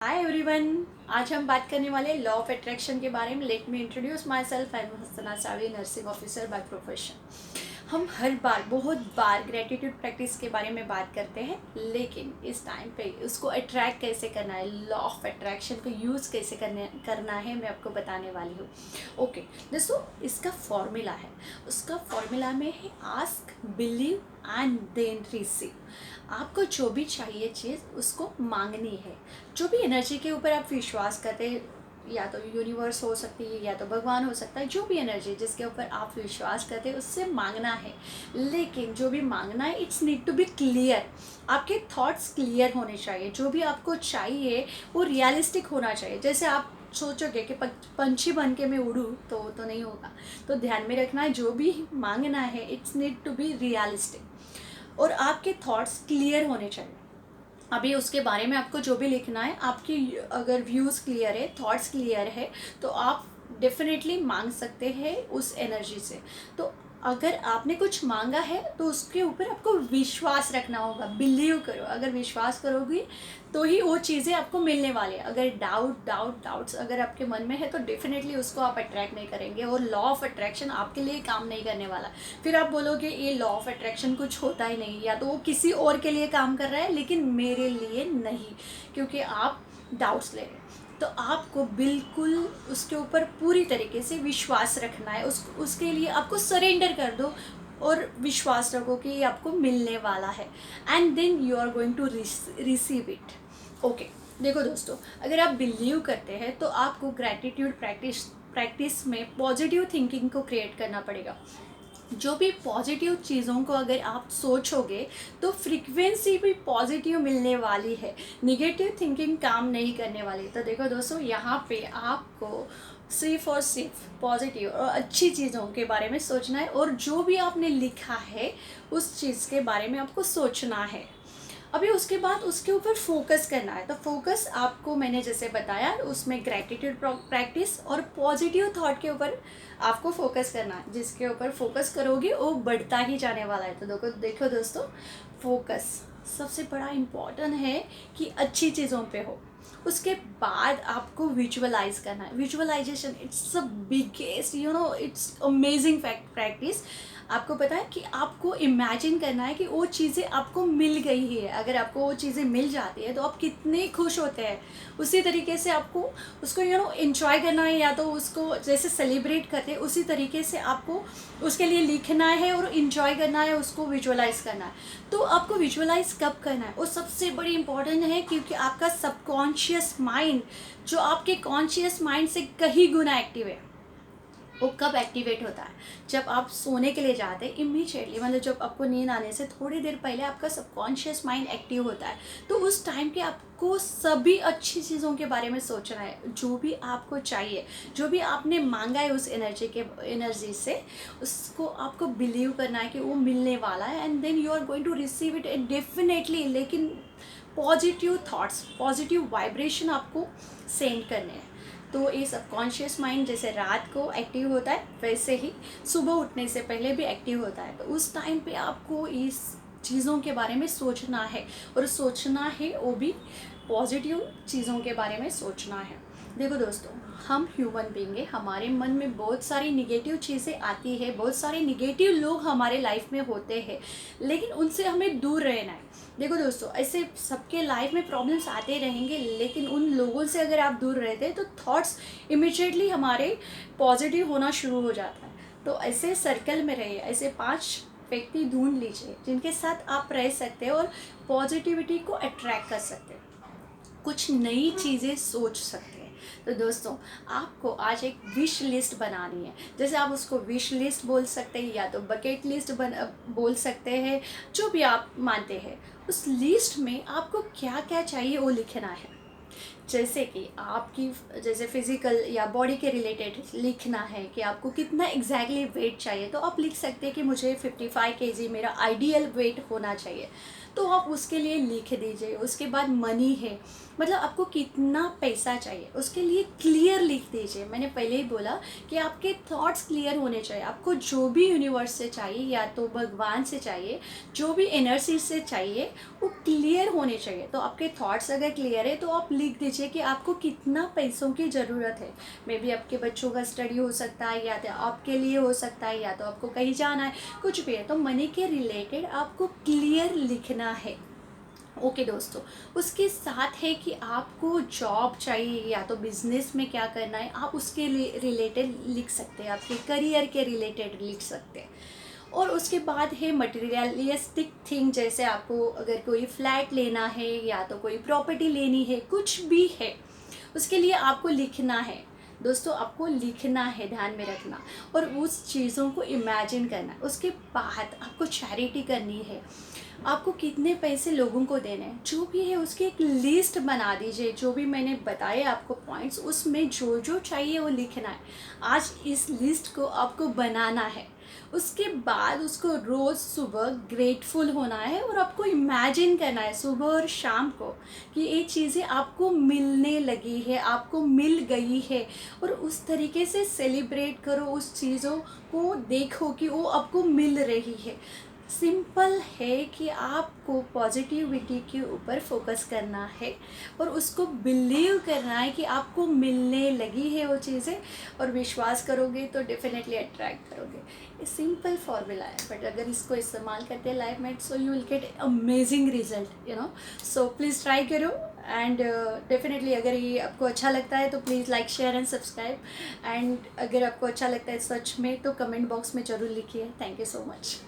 Hi everyone. आज हम बात करने वाले लॉ ऑफ अट्रैक्शन के बारे में। Let me introduce myself. I am Hasna Savi, nursing officer by profession. हम हर बार बहुत बार ग्रेटिट्यूड प्रैक्टिस के बारे में बात करते हैं, लेकिन इस टाइम पे उसको अट्रैक्ट कैसे करना है, लॉ ऑफ अट्रैक्शन को यूज़ कैसे करना है, मैं आपको बताने वाली हूँ। ओके दोस्तों, इसका फॉर्मूला है, उसका फॉर्मूला में है ask, believe and then receive. आपको जो भी चाहिए चीज़ उसको मांगनी है। जो भी एनर्जी के ऊपर आप विश्वास करते हैं, या तो यूनिवर्स हो सकती है या तो भगवान हो सकता है, जो भी एनर्जी जिसके ऊपर आप विश्वास करते हैं उससे मांगना है। लेकिन जो भी मांगना है, it's need to be clear. आपके थॉट्स क्लियर होने चाहिए। जो भी आपको चाहिए वो रियलिस्टिक होना चाहिए। जैसे आप सोचोगे कि पंछी बन के मैं उड़ूँ तो नहीं होगा। तो ध्यान में रखना है, जो भी मांगना है it's need to be realistic और आपके थॉट्स क्लियर होने चाहिए। अभी उसके बारे में आपको जो भी लिखना है, आपकी अगर व्यूज़ क्लियर है, थॉट्स क्लियर है, तो आप डेफिनेटली मांग सकते हैं उस एनर्जी से। तो अगर आपने कुछ मांगा है तो उसके ऊपर आपको विश्वास रखना होगा। बिलीव करो, अगर विश्वास करोगी तो ही वो चीज़ें आपको मिलने वाली है। अगर डाउट्स अगर आपके मन में है तो डेफिनेटली उसको आप अट्रैक्ट नहीं करेंगे और लॉ ऑफ अट्रैक्शन आपके लिए काम नहीं करने वाला। फिर आप बोलोगे ये लॉ ऑफ अट्रैक्शन कुछ होता ही नहीं, या तो वो किसी और के लिए काम कर रहा है लेकिन मेरे लिए नहीं, क्योंकि आप डाउट्स ले रहे हैं। तो आपको बिल्कुल उसके ऊपर पूरी तरीके से विश्वास रखना है। उसके लिए आपको सरेंडर कर दो और विश्वास रखो कि ये आपको मिलने वाला है, and then you are going to receive it. Okay, देखो दोस्तों, अगर आप बिलीव करते हैं तो आपको ग्रैटिट्यूड प्रैक्टिस में पॉजिटिव थिंकिंग को क्रिएट करना पड़ेगा। जो भी पॉजिटिव चीज़ों को अगर आप सोचोगे तो फ्रीक्वेंसी भी पॉजिटिव मिलने वाली है। निगेटिव थिंकिंग काम नहीं करने वाली। तो देखो दोस्तों, यहाँ पे आपको सिर्फ और सिर्फ पॉजिटिव और अच्छी चीज़ों के बारे में सोचना है, और जो भी आपने लिखा है उस चीज़ के बारे में आपको सोचना है। अभी उसके बाद उसके ऊपर फोकस करना है। तो फोकस आपको मैंने जैसे बताया, उसमें ग्रैटिट्यूड प्रैक्टिस और पॉजिटिव थॉट के ऊपर आपको फोकस करना है। जिसके ऊपर फोकस करोगे वो बढ़ता ही जाने वाला है। तो देखो दोस्तों, फोकस सबसे बड़ा इम्पॉर्टेंट है कि अच्छी चीज़ों पे हो। उसके बाद आपको विजुअलाइज करना है। Visualisation it's the biggest, it's amazing practice. आपको पता है कि आपको इमेजिन करना है कि वो चीज़ें आपको मिल गई है। अगर आपको वो चीज़ें मिल जाती है तो आप कितने खुश होते हैं। उसी तरीके से आपको उसको एंजॉय करना है, या तो उसको जैसे सेलिब्रेट करते हैं उसी तरीके से आपको उसके लिए लिखना है और इन्जॉय करना है, उसको विजुअलाइज करना है। तो आपको विजुअलाइज कब करना है वो सबसे बड़ी इंपॉर्टेंट है, क्योंकि आपका सबकॉन्शियस माइंड जो आपके कॉन्शियस माइंड से कहीं गुना एक्टिव है, वो कब एक्टिवेट होता है? जब आप सोने के लिए जाते हैं इमीडिएटली, मतलब जब आपको नींद आने से थोड़ी देर पहले आपका सबकॉन्शियस माइंड एक्टिव होता है। तो उस टाइम पे आपको सभी अच्छी चीज़ों के बारे में सोचना है। जो भी आपको चाहिए, जो भी आपने मांगा है उस एनर्जी से, उसको आपको बिलीव करना है कि वो मिलने वाला है, and then you are going to receive it definitely. लेकिन पॉजिटिव थॉट्स, पॉजिटिव वाइब्रेशन आपको सेंड करने हैं। तो ये सबकॉन्शियस माइंड जैसे रात को एक्टिव होता है, वैसे ही सुबह उठने से पहले भी एक्टिव होता है। तो उस टाइम पे आपको इस चीज़ों के बारे में सोचना है, और सोचना है वो भी पॉजिटिव चीज़ों के बारे में सोचना है। देखो दोस्तों, हम ह्यूमन बीइंग है, हमारे मन में बहुत सारी निगेटिव चीज़ें आती है, बहुत सारे निगेटिव लोग हमारे लाइफ में होते हैं, लेकिन उनसे हमें दूर रहना है। देखो दोस्तों, ऐसे सबके लाइफ में प्रॉब्लम्स आते रहेंगे, लेकिन उन लोगों से अगर आप दूर रहते हैं तो थॉट्स इमिजिएटली हमारे पॉजिटिव होना शुरू हो जाता है। तो ऐसे सर्कल में रहिए, ऐसे 5 व्यक्ति ढूंढ लीजिए जिनके साथ आप रह सकते हो और पॉजिटिविटी को अट्रैक्ट कर सकते हो, कुछ नई चीज़ें सोच सकते हैं। तो दोस्तों, आपको आज एक विश लिस्ट बनानी है। जैसे आप उसको विश लिस्ट बोल सकते हैं, या तो बकेट लिस्ट बोल सकते हैं, जो भी आप मानते हैं। उस लिस्ट में आपको क्या क्या चाहिए वो लिखना है। जैसे कि आपकी जैसे फिजिकल या बॉडी के रिलेटेड लिखना है कि आपको कितना एग्जैक्टली वेट चाहिए, तो आप लिख सकते हैं कि मुझे 55 केजी मेरा आइडियल वेट होना चाहिए। तो आप उसके लिए लिख दीजिए। उसके बाद मनी है, मतलब आपको कितना पैसा चाहिए उसके लिए क्लियर लिख दीजिए। मैंने पहले ही बोला कि आपके थॉट्स क्लियर होने चाहिए। आपको जो भी यूनिवर्स से चाहिए, या तो भगवान से चाहिए, जो भी एनर्जी से चाहिए, वो क्लियर होने चाहिए। तो आपके थॉट्स अगर क्लियर है तो आप लिख दीजिए लीजिए कि आपको कितना पैसों की ज़रूरत है। मे बी आपके बच्चों का स्टडी हो सकता है, या तो आपके लिए हो सकता है, या तो आपको कहीं जाना है, कुछ भी है। तो मनी के रिलेटेड आपको क्लियर लिखना है। ओके दोस्तों, उसके साथ है कि आपको जॉब चाहिए या तो बिजनेस में क्या करना है, आप उसके लिए रिलेटेड लिख सकते हैं, आपके करियर के रिलेटेड लिख सकते हैं। और उसके बाद है मटेरियलिस्टिक थिंग, जैसे आपको अगर कोई फ्लैट लेना है या तो कोई प्रॉपर्टी लेनी है, कुछ भी है, उसके लिए आपको लिखना है। दोस्तों, आपको लिखना है, ध्यान में रखना, और उस चीज़ों को इमेजिन करना है। उसके बाद आपको चैरिटी करनी है, आपको कितने पैसे लोगों को देने हैं, जो भी है उसकी एक लिस्ट बना दीजिए। जो भी मैंने बताए आपको पॉइंट्स, उसमें जो जो चाहिए वो लिखना है। आज इस लिस्ट को आपको बनाना है। उसके बाद उसको रोज़ सुबह ग्रेटफुल होना है, और आपको इमेजिन करना है सुबह और शाम को कि ये चीज़ें आपको मिलने लगी है, आपको मिल गई है, और उस तरीके से सेलिब्रेट करो। उस चीज़ों को देखो कि वो आपको मिल रही है। सिंपल है कि आपको पॉजिटिविटी के ऊपर फोकस करना है, और उसको बिलीव करना है कि आपको मिलने लगी है वो चीज़ें, और विश्वास करोगे तो डेफिनेटली अट्रैक्ट करोगे। ये सिंपल फॉर्मूला है, बट अगर इसको इस्तेमाल करते हैं लाइफ में, so you will get amazing result, so please try करो। एंड डेफिनेटली अगर ये आपको अच्छा लगता है तो please like, share and subscribe. And अगर आपको अच्छा लगता है सच में, तो कमेंट बॉक्स में ज़रूर लिखिए। Thank you so much.